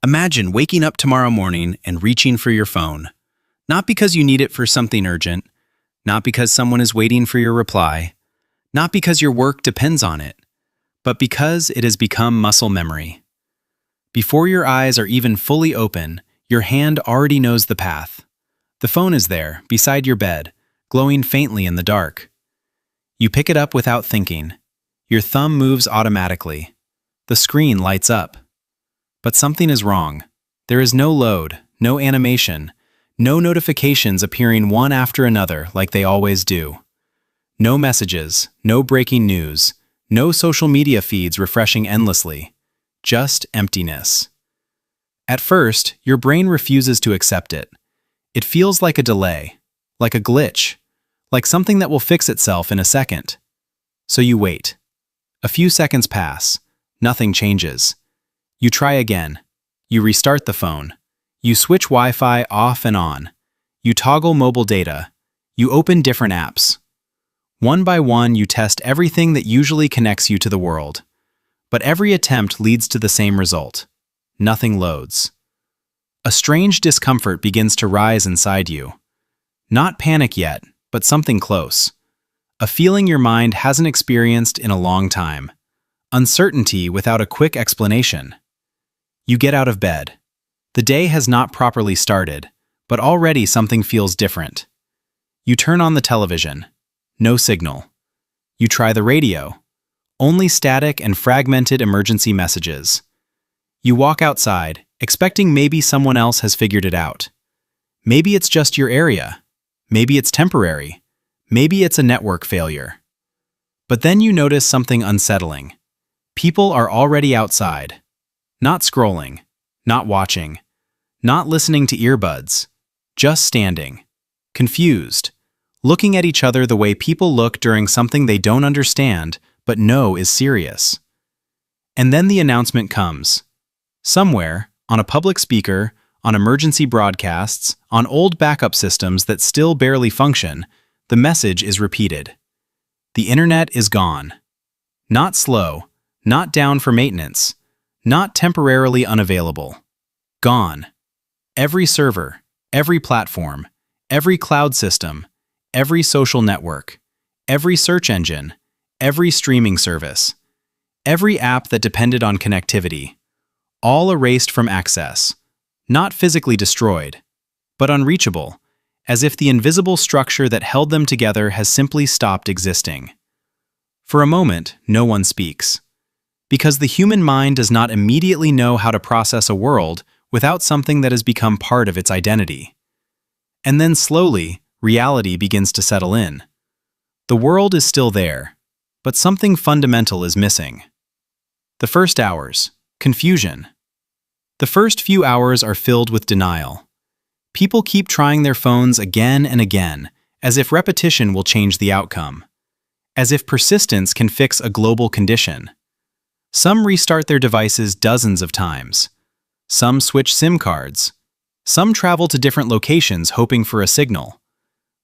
Imagine waking up tomorrow morning and reaching for your phone. Not because you need it for something urgent, not because someone is waiting for your reply, not because your work depends on it, but because it has become muscle memory. Before your eyes are even fully open, your hand already knows the path. The phone is there, beside your bed, glowing faintly in the dark. You pick it up without thinking. Your thumb moves automatically. The screen lights up. But something is wrong. There is no load, no animation, no notifications appearing one after another like they always do. No messages, no breaking news, no social media feeds refreshing endlessly. Just emptiness. At first, your brain refuses to accept it. It feels like a delay, like a glitch, like something that will fix itself in a second. So you wait. A few seconds pass. Nothing changes. You try again. You restart the phone. You switch Wi-Fi off and on. You toggle mobile data. You open different apps. One by one, you test everything that usually connects you to the world. But every attempt leads to the same result. Nothing loads. A strange discomfort begins to rise inside you. Not panic yet, but something close. A feeling your mind hasn't experienced in a long time. Uncertainty without a quick explanation. You get out of bed. The day has not properly started, but already something feels different. You turn on the television. No signal. You try the radio. Only static and fragmented emergency messages. You walk outside, expecting maybe someone else has figured it out. Maybe it's just your area. Maybe it's temporary. Maybe it's a network failure. But then you notice something unsettling. People are already outside. Not scrolling, not watching, not listening to earbuds, just standing, confused, looking at each other the way people look during something they don't understand but know is serious. And then the announcement comes. Somewhere, on a public speaker, on emergency broadcasts, on old backup systems that still barely function, the message is repeated. The internet is gone. Not slow, not down for maintenance, not temporarily unavailable. Gone. Every server, every platform, every cloud system, every social network, every search engine, every streaming service, every app that depended on connectivity, all erased from access, not physically destroyed, but unreachable, as if the invisible structure that held them together has simply stopped existing. For a moment, no one speaks. Because the human mind does not immediately know how to process a world without something that has become part of its identity. And then slowly, reality begins to settle in. The world is still there, but something fundamental is missing. The first hours, confusion. The first few hours are filled with denial. People keep trying their phones again and again, as if repetition will change the outcome. As if persistence can fix a global condition. Some restart their devices dozens of times. Some switch SIM cards. Some travel to different locations hoping for a signal.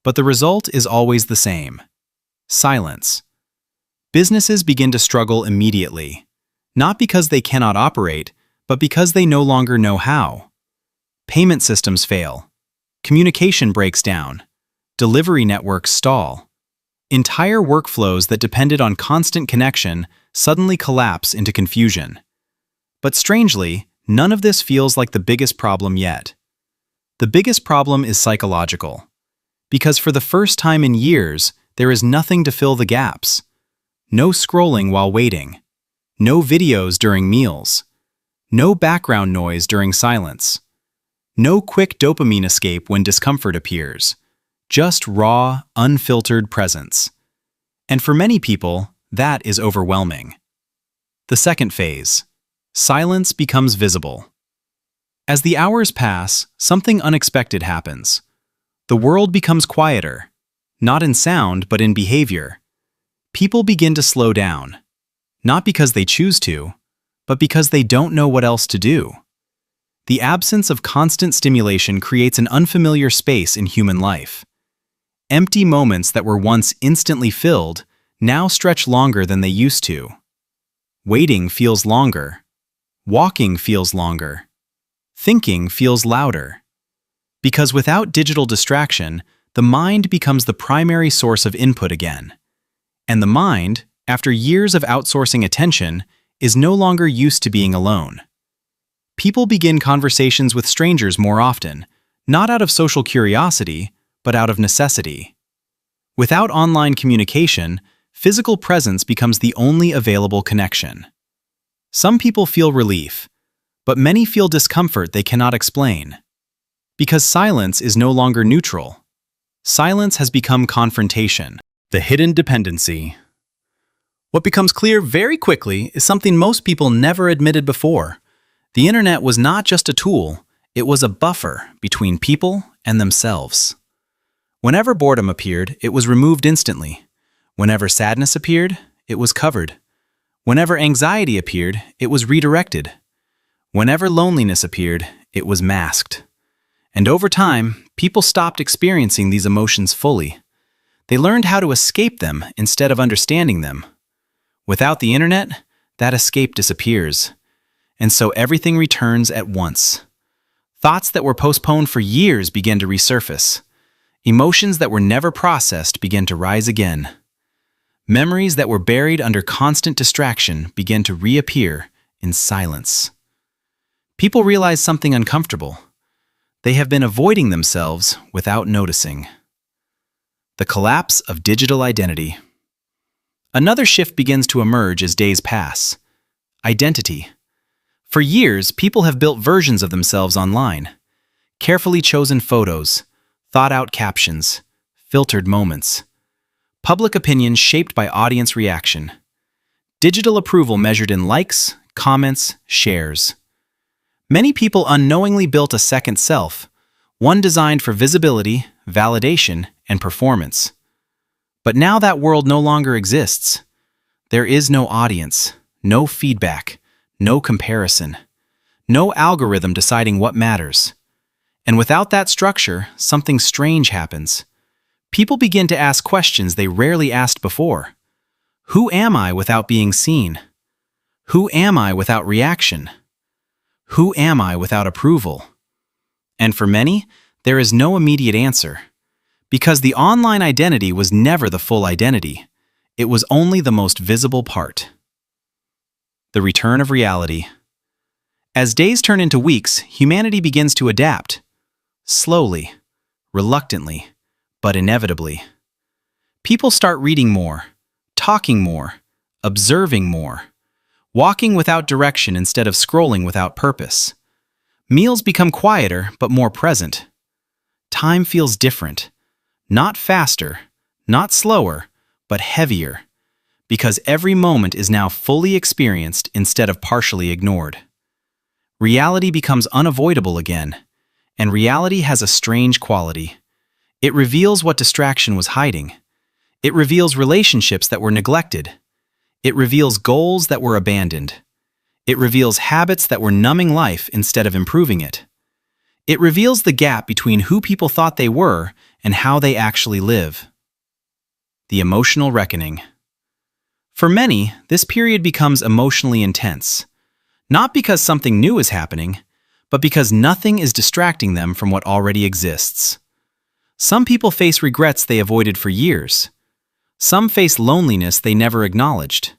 But the result is always the same. Silence. Businesses begin to struggle immediately. Not because they cannot operate, but because they no longer know how. Payment systems fail. Communication breaks down. Delivery networks stall. Entire workflows that depended on constant connection suddenly collapse into confusion. But strangely, none of this feels like the biggest problem yet. The biggest problem is psychological. Because for the first time in years, there is nothing to fill the gaps. No scrolling while waiting. No videos during meals. No background noise during silence. No quick dopamine escape when discomfort appears. Just raw, unfiltered presence. And for many people, that is overwhelming. The second phase. Silence becomes visible. As the hours pass, something unexpected happens. The world becomes quieter. Not in sound, but in behavior. People begin to slow down. Not because they choose to, but because they don't know what else to do. The absence of constant stimulation creates an unfamiliar space in human life. Empty moments that were once instantly filled now stretch longer than they used to. Waiting feels longer. Walking feels longer. thinking feels louder. Because without digital distraction, the mind becomes the primary source of input again. And the mind, after years of outsourcing attention, is no longer used to being alone. People begin conversations with strangers more often, not out of social curiosity, but out of necessity. Without online communication, physical presence becomes the only available connection. Some people feel relief, but many feel discomfort they cannot explain. Because silence is no longer neutral. Silence has become confrontation. The hidden dependency. What becomes clear very quickly is something most people never admitted before. The internet was not just a tool, it was a buffer between people and themselves. Whenever boredom appeared, it was removed instantly. Whenever sadness appeared, it was covered. Whenever anxiety appeared, it was redirected. Whenever loneliness appeared, it was masked. And over time, people stopped experiencing these emotions fully. They learned how to escape them instead of understanding them. Without the internet, that escape disappears. And so everything returns at once. Thoughts that were postponed for years begin to resurface. Emotions that were never processed begin to rise again. Memories that were buried under constant distraction begin to reappear in silence. People realize something uncomfortable. They have been avoiding themselves without noticing. The collapse of digital identity. Another shift begins to emerge as days pass. Identity. For years, people have built versions of themselves online. Carefully chosen photos, thought-out captions, filtered moments. Public opinion shaped by audience reaction. Digital approval measured in likes, comments, shares. Many people unknowingly built a second self, one designed for visibility, validation, and performance. But now that world no longer exists. There is no audience, no feedback, no comparison, no algorithm deciding what matters. And without that structure, something strange happens. People begin to ask questions they rarely asked before. Who am I without being seen? Who am I without reaction? Who am I without approval? And for many, there is no immediate answer. Because the online identity was never the full identity. It was only the most visible part. The return of reality. As days turn into weeks, humanity begins to adapt. Slowly, reluctantly, but inevitably. People start reading more, talking more, observing more, walking without direction instead of scrolling without purpose. Meals become quieter but more present. Time feels different. Not faster, not slower, but heavier, because every moment is now fully experienced instead of partially ignored. Reality becomes unavoidable again, and reality has a strange quality. It reveals what distraction was hiding. It reveals relationships that were neglected. It reveals goals that were abandoned. It reveals habits that were numbing life instead of improving it. It reveals the gap between who people thought they were and how they actually live. The emotional reckoning. For many, this period becomes emotionally intense, not because something new is happening, but because nothing is distracting them from what already exists. Some people face regrets they avoided for years. Some face loneliness they never acknowledged.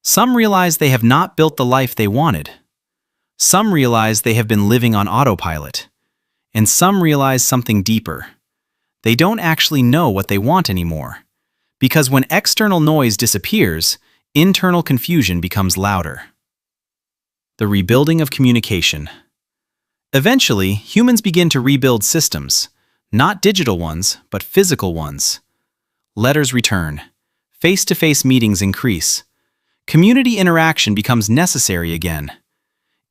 Some realize they have not built the life they wanted. Some realize they have been living on autopilot. And some realize something deeper. They don't actually know what they want anymore. Because when external noise disappears, internal confusion becomes louder. The rebuilding of communication. Eventually, humans begin to rebuild systems, not digital ones, but physical ones. Letters return. Face-to-face meetings increase. Community interaction becomes necessary again.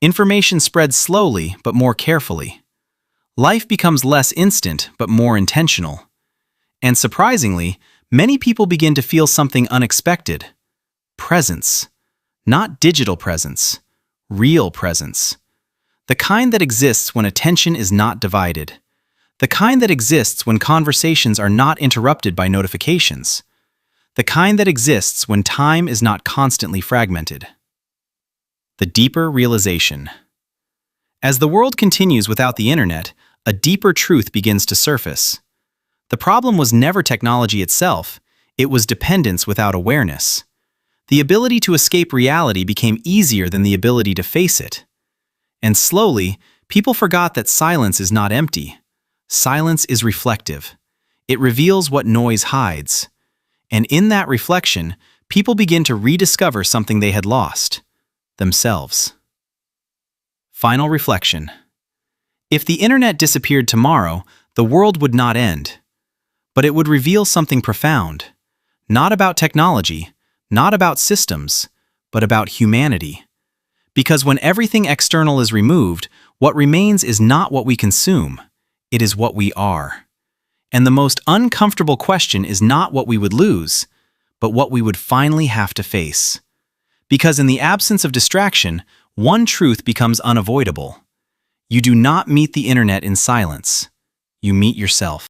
Information spreads slowly, but more carefully. Life becomes less instant, but more intentional. And surprisingly, many people begin to feel something unexpected. Presence. Not digital presence. Real presence. The kind that exists when attention is not divided. The kind that exists when conversations are not interrupted by notifications. The kind that exists when time is not constantly fragmented. The deeper realization. As the world continues without the internet, a deeper truth begins to surface. The problem was never technology itself, it was dependence without awareness. The ability to escape reality became easier than the ability to face it. And slowly, people forgot that silence is not empty. Silence is reflective. It reveals what noise hides. And in that reflection, people begin to rediscover something they had lost: themselves. Final reflection. If the internet disappeared tomorrow, the world would not end. But it would reveal something profound. Not about technology, not about systems, but about humanity. Because when everything external is removed, what remains is not what we consume, it is what we are. And the most uncomfortable question is not what we would lose, but what we would finally have to face. Because in the absence of distraction, one truth becomes unavoidable. You do not meet the internet in silence. You meet yourself.